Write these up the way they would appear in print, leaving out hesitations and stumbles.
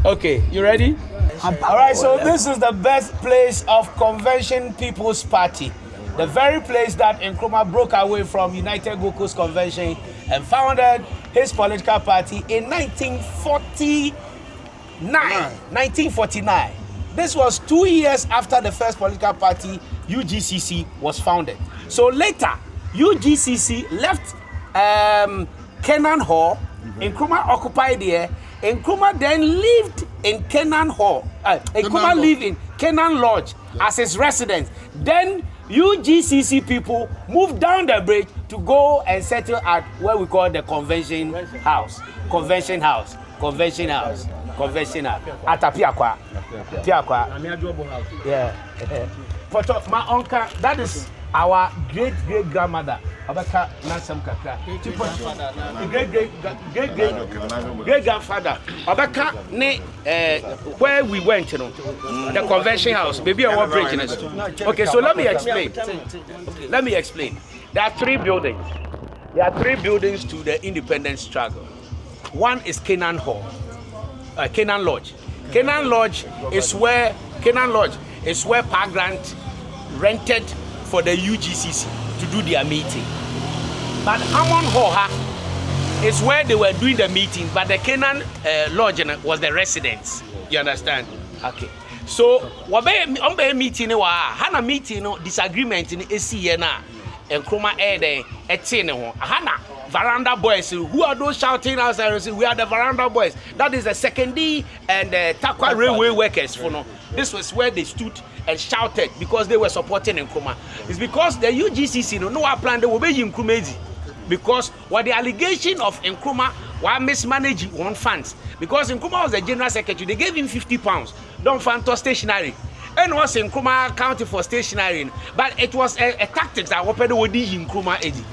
Okay, you ready? All right, so this is the birthplace of Convention People's Party. The very place that Nkrumah broke away from United Gold Coast Convention and founded his political party in 1949. This was 2 years after the first political party, UGCC, was founded. So later, UGCC left Canaan Hall. Nkrumah occupied there. Nkrumah then lived in Canaan Hall. Nkrumah lived in Canaan Lodge as his residence. Then UGCC people moved down the bridge to go and settle at what we call the Convention House. Convention House. At Piakwa. Yeah. My uncle, that is our great grandmother. Great grandfather. Where we went, the Convention House. Maybe I want bridge in it. Okay, so let me explain. There are 3 buildings. There are 3 buildings to the independence struggle. One is Canaan Hall, Canaan Lodge. Canaan Lodge is where Park Grant rented for the UGCC to do their meeting. But Hammond Hall is where they were doing the meeting, but the Canaan Lodge was the residence. You understand? Okay. So, what be meeting Hana meeting disagreement in AC na Nkrumah Ede etene Hana veranda boys. Who are those shouting outside? We are the veranda boys. That is the Secondary and Takwa railway workers. This was where they stood and shouted because they were supporting Nkrumah. It's because the UGCC no plan they will be Nkrumah because what the allegation of Nkrumah was mismanaging one funds because Nkrumah was the general secretary. They gave him £50. Don't fund to stationery. And was Nkrumah county for stationery, but it was a tactic that opened with the Nkrumah Eddie.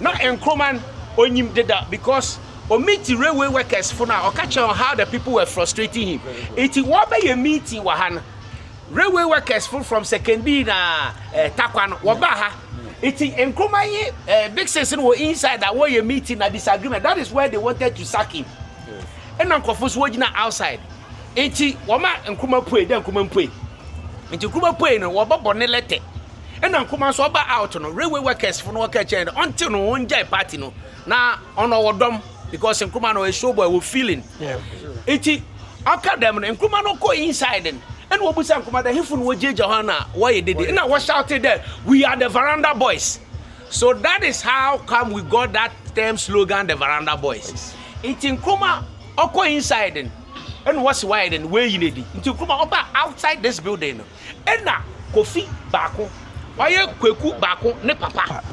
Not Nkrumah only did that because meet the railway workers for now or catch on how the people were frustrating him. It was a meeting wahan railway workers from Secondary Takwan Wabaha. It Nkrumah big sense were inside that way a meeting a disagreement. That is where they wanted to sack him. And Uncle was working outside. It Wama Nkrumah pray, then Nkrumah pray. Into Nkrumah pray no waba bonelete. And Nkrumah so about out no railway workers for no catch until no one jai party no. Now on our dom because Nkrumah no a show boy will feeling. Yeah. It aka them Nkrumah no go inside and what we say Nkrumah the hifun waje Johanna why did it. And I was shouted there, we are the veranda boys. So that is how come we got that term slogan, the veranda boys. It Nkrumah oko inside and what's wide and where you need it. Into Nkrumah outside this building. And now Kofi Bako. Why Kweku Bako ne papa.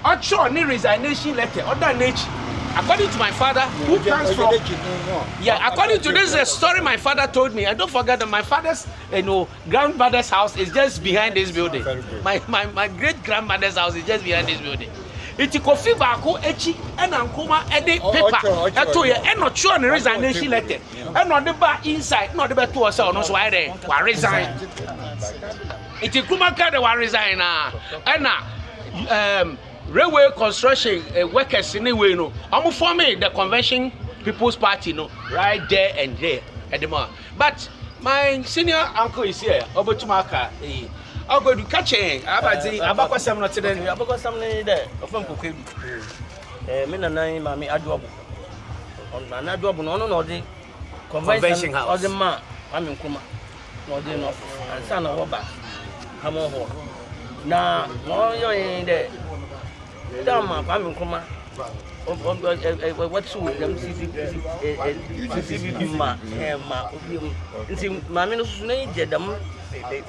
Ocho ni resignation letter other nature. According to my father, who comes from according to this story my father told me, and don't forget that my father's grandmother's house is just behind this building. My great grandmother's house is just behind this building. It's Kofi Bako echi and Nkrumah ede paper. Eto ye and not sure the resignation letter. And not the bar inside, not the bar to us no so I resign. It's Nkrumah card resign and railway construction workers anyway no. I'm forming the Convention People's Party no right there and there at the moment. But my senior uncle is here, Obotumaka. I'll go to catch him. Abako some not today. Abako some there. Often cook. Mina name, Mammy Adwab. On an Adwab, no, the Convention House. Or the man, I'm in Kuma. No, they know. And son of Oba. Come on. Now, no, you're in there. Damn, I'm in Kuma. What's with them? CCTV, Mammy, no, them. Party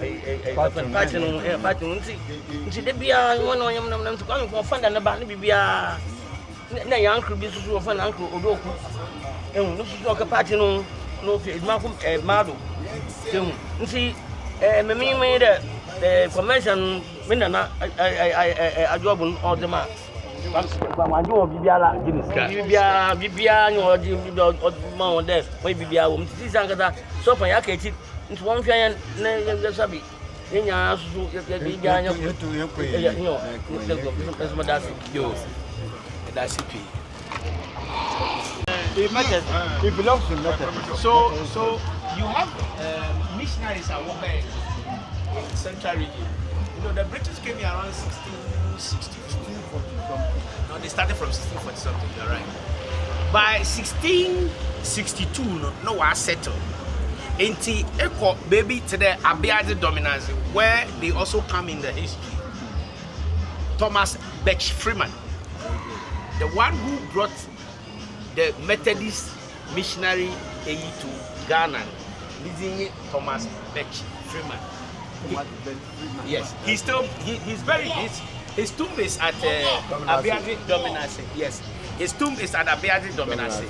they be one on them to come for fun and about be a uncle be so fun uncle Odoku. And no talk a party no Malcolm Mado. See, me made the convention Minana I job on all the man. I do Bibiala, Bibia, or there, maybe Bibia, this Angata, so for Yakati. It's one fan, Sabi. In your house, that's It belongs to Methodist. So you have missionaries at Wombe in Central region. You know, the British came here around 1660. No, they started from 1640 something. You're right. By 1662, no one settled. Inti Eko baby to the Abiadi dominance, where they also come in the history. Thomas Betch Freeman, the one who brought the Methodist missionary to Ghana, leading Thomas Betch Freeman. Yes, he's buried. His tomb is at Abiadi Dominance. Yes, his tomb is at Abiadi Dominance.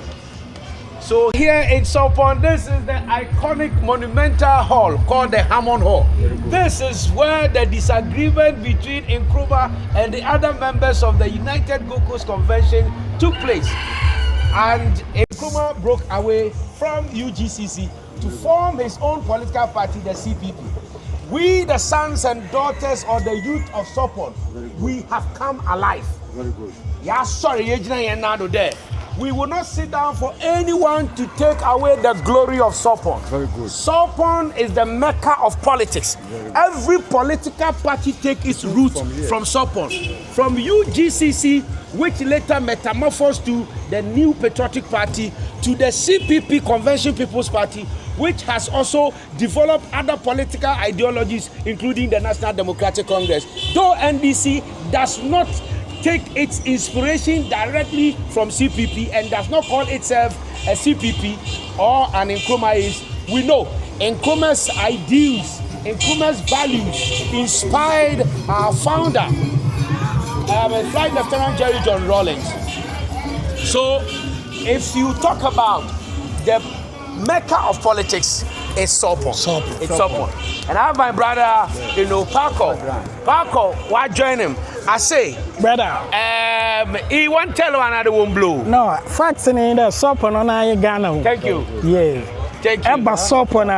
So here in SALTPOND, this is the iconic monumental hall called the Hammond Hall. This is where the disagreement between Nkrumah and the other members of the United Gold Coast Convention took place. And Nkrumah broke away from UGCC to form his own political party, the CPP. We, the sons and daughters of the youth of SALTPOND, we have come alive. Very good. Yeah, sorry, there. We will not sit down for anyone to take away the glory of SALTPOND. Very good. SALTPOND is the mecca of politics. Every political party takes its roots from SALTPOND. From UGCC, which later metamorphosed to the New Patriotic Party, to the CPP, Convention People's Party, which has also developed other political ideologies, including the National Democratic Congress. Though NDC does not take its inspiration directly from CPP and does not call itself a CPP or an Nkrumahist, we know Nkrumah's ideals, Nkrumah's values inspired our founder, Flight Lieutenant Jerry John Rawlings. So, if you talk about the mecca of politics, it's SALTPOND. It's SALTPOND. And I have my brother, Paco. Paco, why join him? I say, brother, he won't tell one another won't blow. No, facts in the SALTPOND on Ghana. Thank you. Yeah. Thank you. Eba SALTPOND.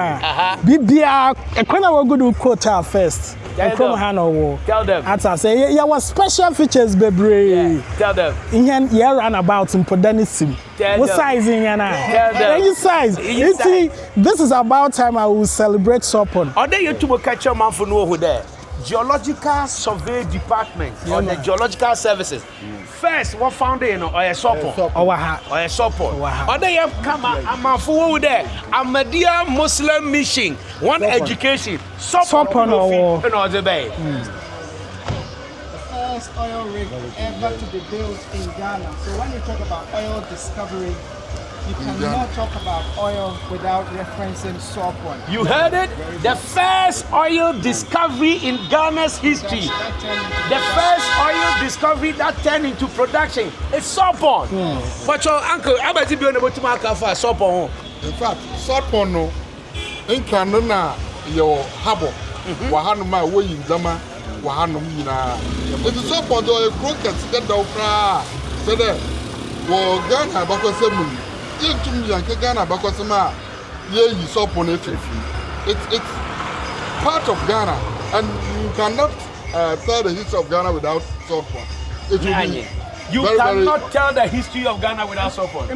Bibia, a corner will go to quota first. Tell them. As I say, yeah, was special features, baby. Yeah. Tell them. In here, roundabout in Podanissim. What size in Yana? Tell them. Any size. You see, this is about time I will celebrate SALTPOND. Are they to catch a man for no who there? Geological Survey Department or the Geological Services. First, what found it, or a SALTPOND? Or a SALTPOND. Or they have come a man for there. Ahmadiyya Muslim Mission. One education. SALTPOND or the bay. First oil rig ever to be built in Ghana. So when you talk about oil discovery, you cannot talk about oil without referencing SALTPOND. You heard it? The first oil discovery in Ghana's history. The first oil discovery that turned into production is SALTPOND. But your uncle, how about you being able to mark for SALTPOND? In fact, SALTPOND no, in Canada, your harbor, Wahanuma, way in Zama, Wahanumina. It is SALTPOND or a croquet that don't cry. So there, well, Ghana, because Ghana because SALTPOND it's part of Ghana, and you cannot tell the history of Ghana without SALTPOND. You cannot tell the history of Ghana without SALTPOND.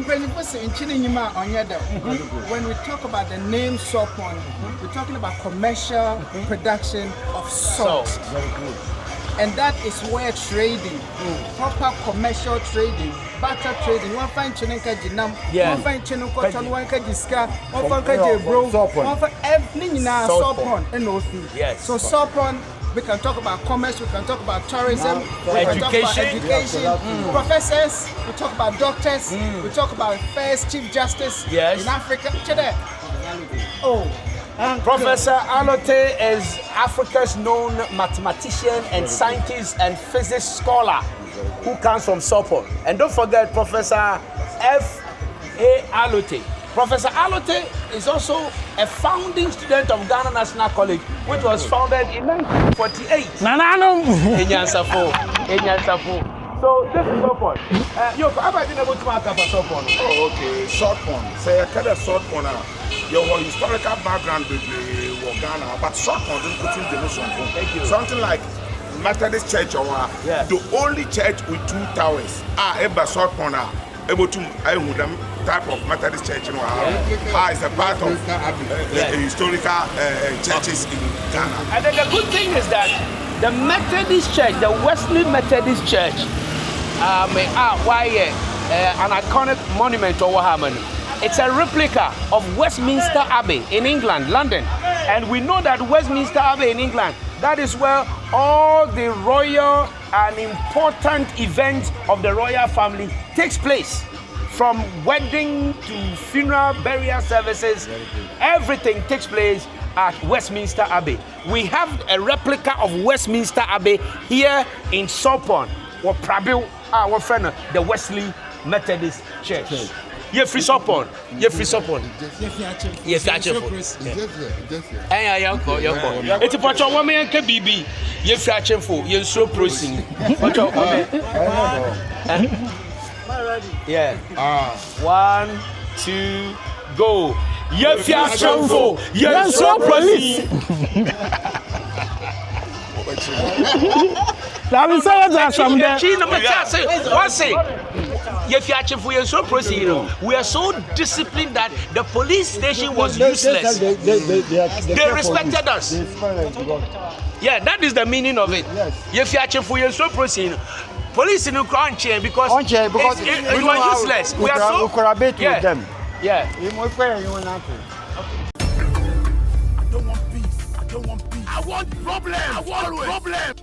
When we talk about the name SALTPOND, we're talking about commercial production of salt. Very good. And that is where trading, proper commercial trading, barter trading, one find Chinenka Jinam, one find Chinenka Chanwanka Jiska, one find Kajebro, one find everything now SALTPOND and those things. Yes. So SALTPOND, we can talk about commerce, we can talk about tourism, we can talk about education, professors, we talk about doctors, we talk about first Chief Justice in Africa. Oh. Professor Alote is Africa's known mathematician and scientist and physics scholar who comes from SALTPOND. And don't forget Professor F.A. Alote. Professor Alote is also a founding student of Ghana National College, which was founded in 1948. In Nyansafo. So this is SALTPOND. Yo, how about you able to mark up for SALTPOND? Oh, okay, SALTPOND. Say, I kind of SALTPOND now. Your historical background with Ghana, but SALTPOND didn't put in the nation. Something like Methodist Church or the only church with 2 towers. Eba SALTPOND able to type of Methodist church in How it's a part of the historical churches in Ghana. And then the good thing is that the Methodist Church, the Wesley Methodist Church, an iconic monument over Harmony. It's a replica of Westminster Abbey in England, London. And we know that Westminster Abbey in England, that is where all the royal and important events of the royal family takes place. From wedding to funeral, burial services, everything takes place at Westminster Abbey. We have a replica of Westminster Abbey here in SALTPOND, or Prabil, our friend, the Wesley Methodist Church. You're free SALTPOND. You're free SALTPOND. You're free SALTPOND. It's a bunch of women and KBB. You're free SALTPOND. You're so proceeding. Yeah. 1, 2, go. You're free SALTPOND. You're so proceeding. Let me say that some day. We are so disciplined that the police station was useless. They respected us. Yeah, that is the meaning of it. Police in Ukraine because it was useless. We are so collaborate with them. Yeah. I don't want peace. I don't want peace. I want problem. I want problem.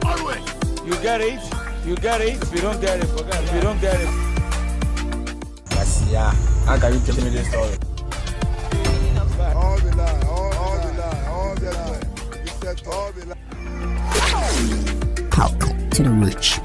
Always. You get it? You get it? If you don't get it, forget it. If you don't get it. Yes, yeah. How can you tell me this story? All the lie, all the lie, all the lie. You said all the lie. Power to the rich.